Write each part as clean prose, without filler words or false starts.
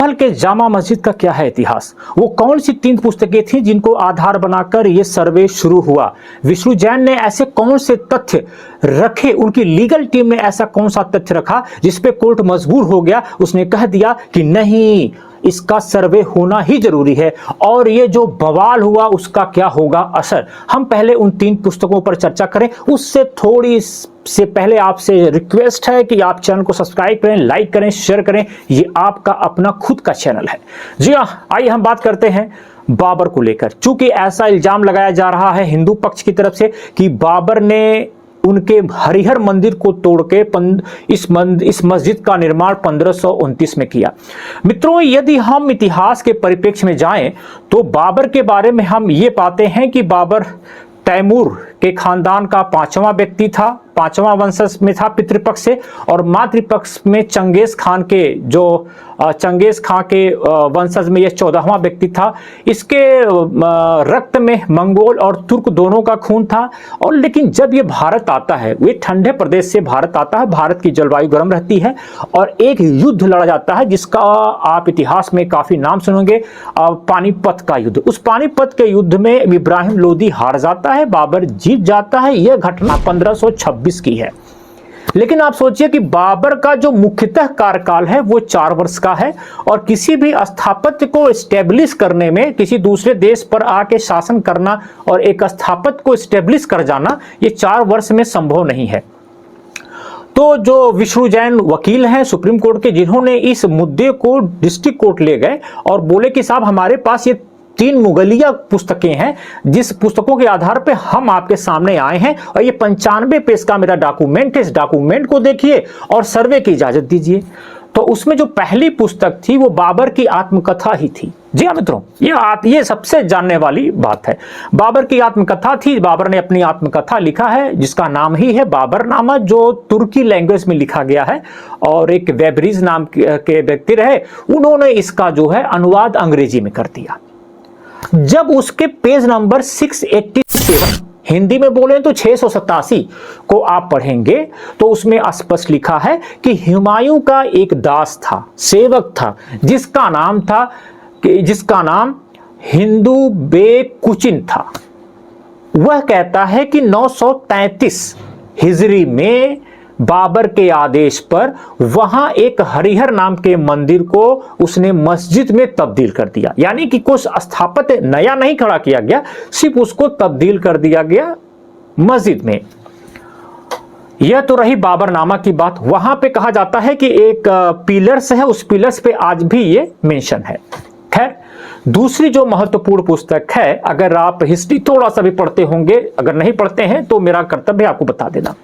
के जामा मस्जिद का क्या है इतिहास? वो कौन सी 3 पुस्तकें थी जिनको आधार बनाकर ये सर्वे शुरू हुआ? विष्णु जैन ने ऐसे कौन से तथ्य रखे, उनकी लीगल टीम ने ऐसा कौन सा तथ्य रखा जिसपे कोर्ट मजबूर हो गया, उसने कह दिया कि नहीं, इसका सर्वे होना ही जरूरी है। और ये जो बवाल हुआ उसका क्या होगा असर? हम पहले उन 3 पुस्तकों पर चर्चा करें, उससे थोड़ी से पहले आपसे रिक्वेस्ट है कि आप चैनल को सब्सक्राइब करें, लाइक करें, शेयर करें। ये आपका अपना खुद का चैनल है। जी हाँ, आइए हम बात करते हैं बाबर को लेकर। चूंकि ऐसा इल्जाम लगाया जा रहा है हिंदू पक्ष की तरफ से कि बाबर ने उनके हरिहर मंदिर को तोड़ के इस मस्जिद का निर्माण 1529 में किया। मित्रों, यदि हम इतिहास के परिप्रेक्ष्य में जाएं तो बाबर के बारे में हम ये पाते हैं कि बाबर तैमूर के खानदान का 5वां व्यक्ति था, 5वां वंशज में था पितृपक्ष से, और मातृपक्ष में चंगेज खान के वंशज में यह 14वां व्यक्ति था। इसके रक्त में मंगोल और तुर्क दोनों का खून था। और लेकिन जब ये भारत आता है, वे ठंडे प्रदेश से भारत आता है, भारत की जलवायु गर्म रहती है, और एक युद्ध लड़ा जाता है जिसका आप इतिहास में काफी नाम सुनेंगे, पानीपत का युद्ध। उस पानीपत के युद्ध में इब्राहिम लोदी हार जाता है, बाबर जीत जाता है। यह घटना 1526 की है। लेकिन आप सोचिए कि बाबर का जो मुख्यतः कार्यकाल है वो 4 वर्ष का है, और किसी भी स्थापत्य को स्टेब्लिश करने में, किसी दूसरे देश पर आके शासन करना और एक स्थापत्य को स्टेब्लिश कर जाना, ये 4 वर्ष में संभव नहीं है। तो जो विष्णु जैन वकील हैं सुप्रीम कोर्ट के, जिन्होंने इस मुद्दे को डिस्ट्रिक्ट कोर्ट ले गए और बोले कि साहब, हमारे पास ये 3 मुगलिया पुस्तकें हैं, जिस पुस्तकों के आधार पे हम आपके सामने आए हैं, और ये 95 पेज का मेरा डॉक्यूमेंट है, इस डॉक्यूमेंट को देखिए और सर्वे की इजाजत दीजिए। तो उसमें जो पहली पुस्तक थी वो बाबर की आत्मकथा ही थी। जी हाँ मित्रों, ये सबसे जानने वाली बात है। बाबर की आत्मकथा थी। बाबर ने अपनी आत्मकथा लिखा है जिसका नाम ही है बाबरनामा, जो तुर्की लैंग्वेज में लिखा गया है, और एक वेबरीज नाम के व्यक्ति रहे, उन्होंने इसका जो है अनुवाद अंग्रेजी में कर दिया। जब उसके पेज नंबर 687, हिंदी में बोले तो 687 को आप पढ़ेंगे तो उसमें स्पष्ट लिखा है कि हुमायूं का एक दास था, सेवक था, जिसका नाम हिंदू बेग कुचिन था। वह कहता है कि 933 हिजरी में बाबर के आदेश पर वहां एक हरिहर नाम के मंदिर को उसने मस्जिद में तब्दील कर दिया। यानी कि कुछ स्थापत्य नया नहीं खड़ा किया गया, सिर्फ उसको तब्दील कर दिया गया मस्जिद में। यह तो रही बाबरनामा की बात। वहां पे कहा जाता है कि एक पिलर्स है, उस पिलर्स पे आज भी ये मेंशन है। खैर, दूसरी जो महत्वपूर्ण पुस्तक है, अगर आप हिस्ट्री थोड़ा सा भी पढ़ते होंगे, अगर नहीं पढ़ते हैं तो मेरा कर्तव्य है आपको बता देना।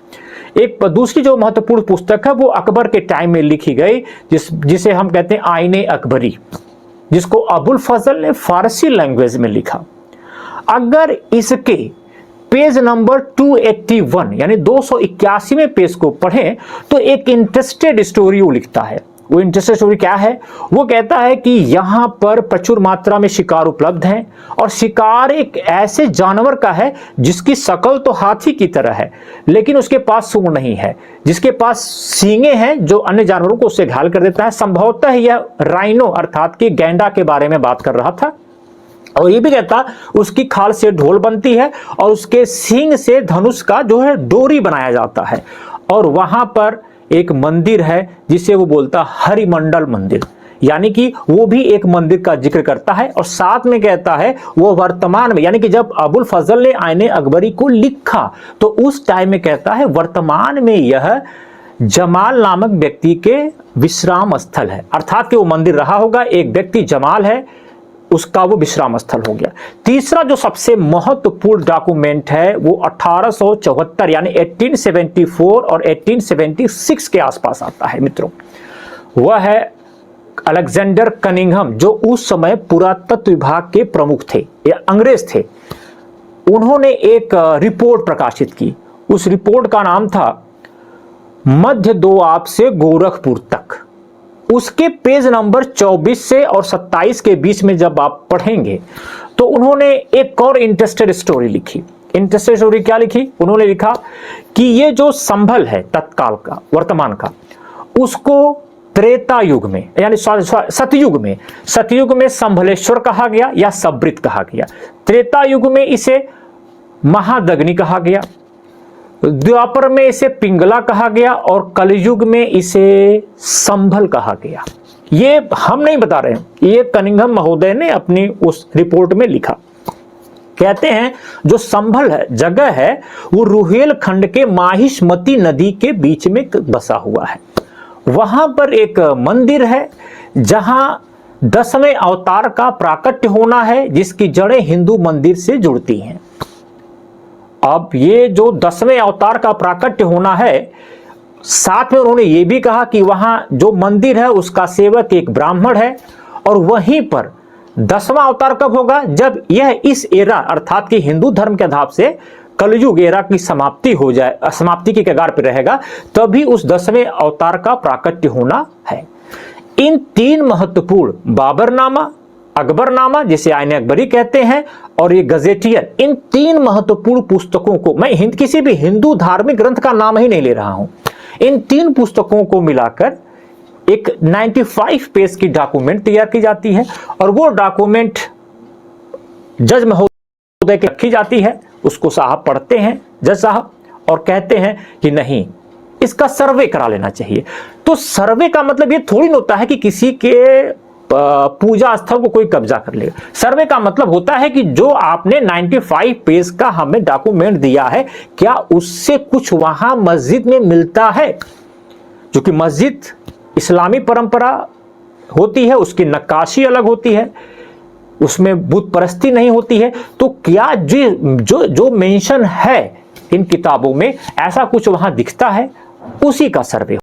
एक दूसरी जो महत्वपूर्ण पुस्तक है वो अकबर के टाइम में लिखी गई, जिसे हम कहते हैं आईने अकबरी, जिसको अबुल फजल ने फारसी लैंग्वेज में लिखा। अगर इसके पेज नंबर 281 यानी 281वें पेज को पढ़ें तो एक इंटरेस्टेड स्टोरी वो लिखता है। वो इंटरेस्टेड स्टोरी क्या है? वो कहता है कि यहां पर प्रचुर मात्रा में शिकार उपलब्ध है, और शिकार एक ऐसे जानवर का है जिसकी शक्ल तो हाथी की तरह है, लेकिन उसके पास सूंड नहीं है, जिसके पास सींगे हैं जो अन्य जानवरों को उससे घायल कर देता है। संभवतः यह राइनो अर्थात कि गैंडा के बारे में बात कर रहा था। और ये भी कहता उसकी खाल से ढोल बनती है, और उसके सींग से धनुष का जो है डोरी बनाया जाता है। और वहां पर एक मंदिर है जिसे वो बोलता हरिमंडल मंदिर, यानी कि वो भी एक मंदिर का जिक्र करता है। और साथ में कहता है वो वर्तमान में, यानी कि जब अबुल फजल ने आईने अकबरी को लिखा तो उस टाइम में कहता है वर्तमान में यह जमाल नामक व्यक्ति के विश्राम स्थल है, अर्थात कि वो मंदिर रहा होगा, एक व्यक्ति जमाल है, उसका वो विश्राम स्थल हो गया। तीसरा जो सबसे महत्वपूर्ण डॉक्यूमेंट है वो 1874 यानी 1874 और 1876 के आसपास आता है मित्रों। वह है अलेक्जेंडर कनिंघम, जो उस समय पुरातत्व विभाग के प्रमुख थे या अंग्रेज थे। उन्होंने एक रिपोर्ट प्रकाशित की। उस रिपोर्ट का नाम था मध्य दोआब से गोरखपुर तक। उसके पेज नंबर 24 से और 27 के बीच में जब आप पढ़ेंगे तो उन्होंने एक और इंटरेस्टेड स्टोरी लिखी। इंटरेस्टेड स्टोरी क्या लिखी? उन्होंने लिखा कि ये जो संभल है तत्काल का, वर्तमान का, उसको त्रेता युग में यानी सतयुग में संभलेश्वर कहा गया या सब्रित कहा गया। त्रेता युग में इसे महादग्नि कहा गया, द्वापर में इसे पिंगला कहा गया और कलयुग में इसे संभल कहा गया। ये हम नहीं बता रहे हैं, ये कनिंघम महोदय ने अपनी उस रिपोर्ट में लिखा। कहते हैं जो संभल है जगह है वो रुहेलखंड के माहिष्मती नदी के बीच में बसा हुआ है। वहां पर एक मंदिर है जहां 10वें अवतार का प्राकट्य होना है, जिसकी जड़ें हिंदू मंदिर से जुड़ती हैं। अब ये जो 10वें अवतार का प्राकट्य होना है, साथ में उन्होंने ये भी कहा कि वहां जो मंदिर है उसका सेवक एक ब्राह्मण है और वहीं पर 10वां अवतार कब होगा, जब यह इस एरा अर्थात कि हिंदू धर्म के आधार से कलयुग एरा की समाप्ति हो जाए, समाप्ति की कगार पर रहेगा, तभी उस 10वें अवतार का प्राकट्य होना है। इन 3 महत्वपूर्ण बाबरनामा, अकबरनामा जिसे आईने अकबरी कहते हैं और ये गजेटियर, इन 3 महत्वपूर्ण पुस्तकों को, मैं किसी भी हिंदू धार्मिक ग्रंथ का नाम ही नहीं ले रहा हूं, इन 3 पुस्तकों को मिलाकर एक 95 पेज की डॉक्यूमेंट तैयार की जाती है और वो डॉक्यूमेंट जज महोदय की रखी जाती है। उसको साहब पढ़ते हैं, जज साहब, और कहते हैं कि नहीं, इसका सर्वे करा लेना चाहिए। तो सर्वे का मतलब ये थोड़ी होता है कि किसी के पूजा स्थल को कोई कब्जा कर लेगा। सर्वे का मतलब होता है कि जो आपने 95 पेज का हमें डॉक्यूमेंट दिया है, क्या उससे कुछ वहां मस्जिद में मिलता है? क्योंकि मस्जिद इस्लामी परंपरा होती है, उसकी नक्काशी अलग होती है, उसमें बुत परस्ती नहीं होती है। तो क्या जो मेंशन है इन किताबों में, ऐसा कुछ वहां दिखता है? उसी का सर्वे